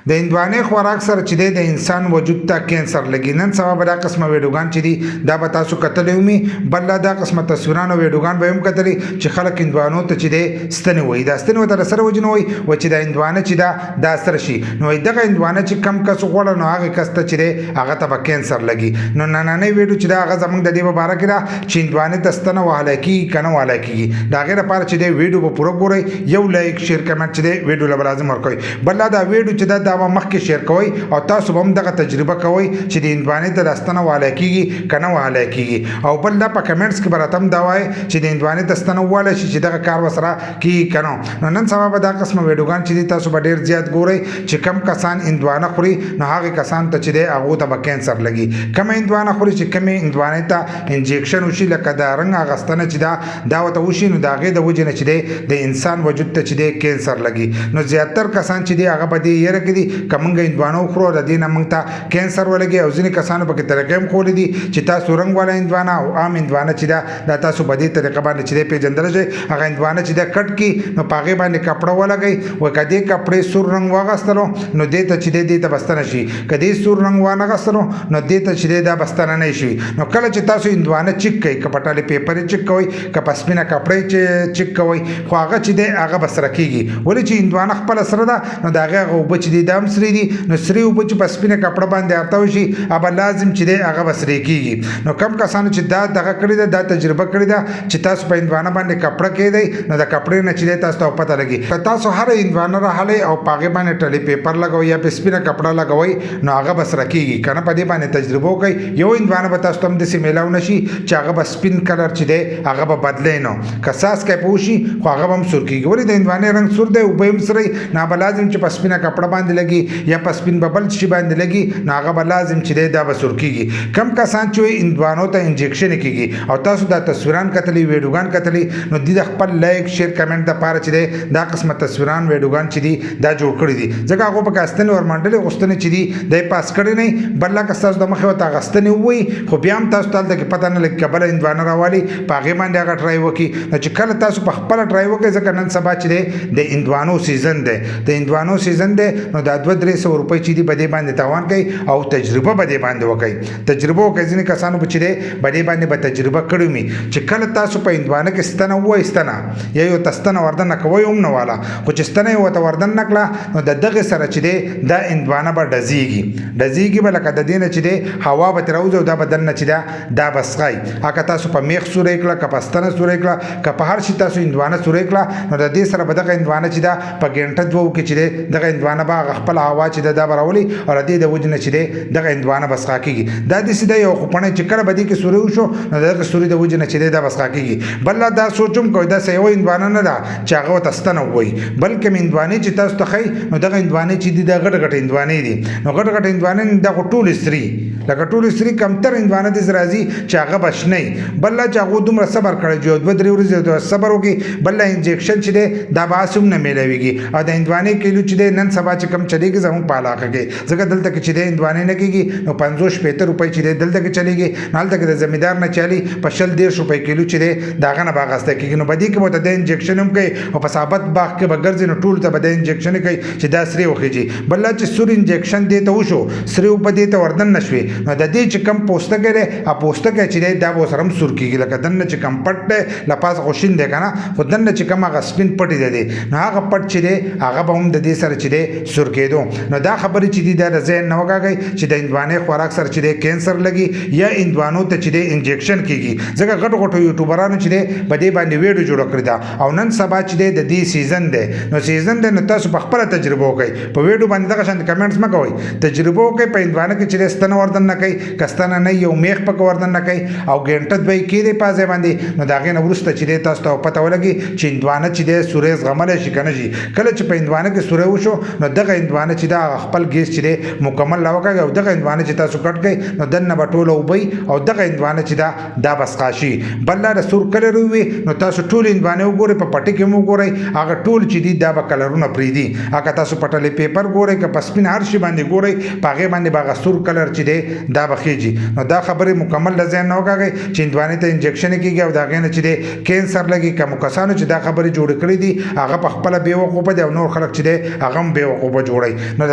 د هندوانې خوراک سره چې د انسان وجود ته کینسر لګي. نن سبا به دا قسمه ویډیوګان چې دي دا به تاسو کتلی ومي، بل دا قسمه تصویران او ویډیوګان به هم کتلی چې خلک هندوانو ته چې د ستنې وایي. دا ستنې ورته سره وجې نه وایي چې دا هندوانه چې دا سره شي، نو دغه هندوانه چې کم کس غواړه نو هغه کس ته چې دی هغه ته به کینسر لګي. نو نننۍ ویډیو چې دا هغه زموږ د دې په باره کې ده چې هندوانې ته ستنه وهلی کېږي که نه وهلی کېږي. د هغې لپاره چې دی ویډیو به پوره ګورئ، یو لایک شیر کمنټ چې دی ویډیو له به لازم ورکوئ. بل دا ویډیو چې دا به مخکې شیر کوئ او تاسو به هم دغه تجربه کوئ چې د هندوانې ته د ستنه وهلی کېږي که نه وهلی کېږي. او بل دا په کمنټس کې به راته هم دا وایئ چې د هندوانې ته ستنه ووهلی شي چې دغه کار ورسره کېږي که نه. نو نن سبا به دا قسمه ویډیوګان چې دي تاسو به ډېر زیات ګورئ چې کم کسان هندوانه خوري نو هغې کسان ته چې دی هغو ته به کینسر لګي. کومه هندوانه خوري چې کومې هندوانې ته انجکشن وشي، لکه د رنګ اخیستنه چې دا ورته وشي، نو د هغې د وجې نه چې دی د انسان وجود ته چې دی کینسر لګي. نو زیاتر کسان چې دی هغه په دې یېره کې دي که موږ هندوانه وخورو د دې نه موږ ته کینسر ولګي. او ځینې کسانو پکې طریقې هم ښودلې دي چې تاسو رنګ والا هندوانه او عام هندوانه چې دا تاسو په دې طریقه باندې چې دی پېژندلی شئ. هغه هندوانه چې دی کټ کړي نو په هغې باندې کپړه ولګئ، و که دې کپړې سور رنګ واغستلو نو دې ته چې دی دې ته بستنه شي، که دې سور رنګ وانغستلو نو دې ته چې دی دا بستنه نه شي. نو کله چې تاسو هندوانه چک کوئ، که په ټالې پیپر یې چک کوئ، که په سپینه کپړه یې چک کوئ، خو هغه چې دی هغه به سره کېږي. ولې چې هندوانه خپله سره ده نو د هغې هغه اوبه چې دي دا هم سرې دي. نو سرې اوبه چې په سپینه کپړه باندې ارتو شي هغه لازم چې دی هغه به سرې کېږي. نو کم کسانو چې دا دغه کړې ده، دا تجربه کړې ده چې تاسو په هندوانه باندې کپړه کېدئ نو د کپړې نه چې دی تاسو ته پته لګي. که تاسو هره هندوانه راهلئ او په هغې باندې ټلې پیپر لګوئ یا په سپینه کپړه لګوئ نو هغه به سره کېږي که نه. په دې باندې تجربه وکړئ. یو هندوانه به تاسو ته هم داسې میلاو نه شي چې هغه به سپین کلر چې دی هغه به بدلی نه، که څاڅکی په وشي خو هغه به هم سور کېږي. ولې د هندوانې رنګ سور دی، اوبه هم سره نو به لازم چې په سپینه کپړه باندې لګي یا په سپین ببل شي باندې لګي نو هغه به لازم چې دی دا به سور کېږي. کم کسان چې هندوانو ته انجکشن کېږي او تاسو دا تصویران کتلی ویډیوګان کتلی نو دوی د خپل لایک شیر کمنټ دپاره چې دی دا قسمه تصویران ویډیوګان چې دي دا جوړ کړي دي. ځکه هغو پکې اغستنې ورمنډلې غوښتنې چې دي دی پاس کړی نه وي. بل لکه ستاسو د مخې ورته اغستنې ووایي خو بیا هم تاسو ته هلته کې پته نه لګي که بله هندوانه راوالي په هغې باندې هغه ټرای وکړي. نو چې کله تاسو په خپله ټرای وکړئ، ځکه نن سبا چې دی د هندوانو سیزن دی، د هندوانو سیزن دی نو دا 200-300 روپۍ چې دي په دې باندې تاوان کوي او تجربه په دې باندې وکړئ. تجربه وکړئ. ځینې کسانو چې دی په دې باندې به تجربه کړې وي چې کله تاسو په هندوانه کې ستنه ووایئ، ستنه یا یو ته ستنه وردننه کوئ هم نه واله، خو چې ستنه یې ورته وردننه کړه نو د دغې سره چې دی دا هندوانه به ډزېږي به لکه د دې نه چې دی هوا به ترې راوځي او دا به دننه چې دا به سخی. هغه تاسو په میخ سوری کړه، که په ستنه سوری کړه، که په هر شي تاسو هندوانه سوری کړه نو د دې سره به دغه هندوانه چې دا په ګنټه دوو کې چې دی دغه هندوانه به هغه خپله هوا چې دا به راولي او د دې د وجې نه چې دی دغه هندوانه به سخا کېږي. دا داسې دی یو خوپنی چې کله به دې کې سوری وشو نو د دغه سوري د وجې نه چې دی دا به سخا کېږي. بل دا سوچ هم کوئ داسې یوه هندوانه نه ده چې هغه ورته ستنه ووایي، بلکې هندوانې چې تاسو ته ښایي نو دغه هندوانې چې دي دا غټ غټ هندوانې دي. نو غټ غټ هندوانې دا خو ټولې سري، لکه ټولې سري کمتر هندوانه داسې راځي چې هغه به شنه وي. بل چې هغو دومره صبر کړی چې 2-3 ورځې صبر وکړي. بل انجکشن چې دی دا به هسې هم نه میلاویږي. او د هندوانې کیلو چې دی نن سبا چې کم چلیږي زموږ په علاقه کې، ځکه دلته کې چې دی هندوانې نه کېږي نو 50-60 روپۍ چې دی دلته کې چلیږي. نو هلته کې د زمیندار نه چالي په 100-150 روپۍ کیلو چې دی د هغه نه به اخیسته کېږي. نو په دې کې به ورته د انجکشن هم کوي او په ثابت باغ کې به ګرځي نو ټولو ته به د انجکشن کوي چې دا سرې وخېږي. بل چې سور انجکشن دې ته وشو، سرې اوبه دې ته وردن نه شوې نو د دې چې کم پوستکی دی پوستکی چې دی دا به ورسره هم سور کېږي. لکه دننه چې کم پټ دی له پاسه خو شین دی که نه، خو دننه چې کم هغه سپین پټې دی نو هغه پټ چې دی هغه به هم د دې سره چې دی سور کېدو. نو دا خبرې چې دي دا د ذهن نه وکاږئ چې د هندوانې خوراک سره چې دی کینسر لګي یا هندوانو ته چې دی انجکشن کېږي. ځکه غټو غټو یوټیوبرانو چې دی په دې باندې ویډیو جوړه کړې ده او نن سبا چې دی د دې سیزن دی نو سیزن دی نو تاسو په خپله تجربه وکړئ. په ویډیو باندې دغه شانې کمنټس مه کوئ، تجربه وکړئ. په هندوانه کې چې دی ستنه وردن نه کوئ، که ستنه نه یو میخ پکې وردن نه کوئ او ګنټه دوی کېدی په ځای باندې نو د هغې نه وروسته چې دی تاسو ته پته ولګي چې هندوانه چې دی سوری زغملی شي که نه شي. کله چې په هندوانه کې سوری وشو نو دغه هندوانه چې دا خپل ګیس چې دی مکمل راوکاږي او دغه هندوانه چې تاسو کټ کړئ نو دننه به ټوله اوبئ او دغه هندوانه چې دا به سخا شي. بل د سور کلر وي نو تاسو ټول هندوانې وګورئ، په پټي کې هم وګورئ، هغه ټول چې دي دا به کلرونه پرېږدي. هغه تاسو په ټلې پیپر ګورئ که په سپین هر شي باندې ګورئ په هغې باندې به هغه سور کلر چې دی دا به خېږي. نو دا خبرې مکمل د ذهن نه وکاږئ چې هندوانې ته انجکشن کېږي او د هغې نه چې دی کینسر لګي. کومو کسانو چې دا خبرې جوړې کړې دي هغه په خپله بېوقوفه دي او نور خلک چې دی هغه هم بېوقوفه جوړوي. نو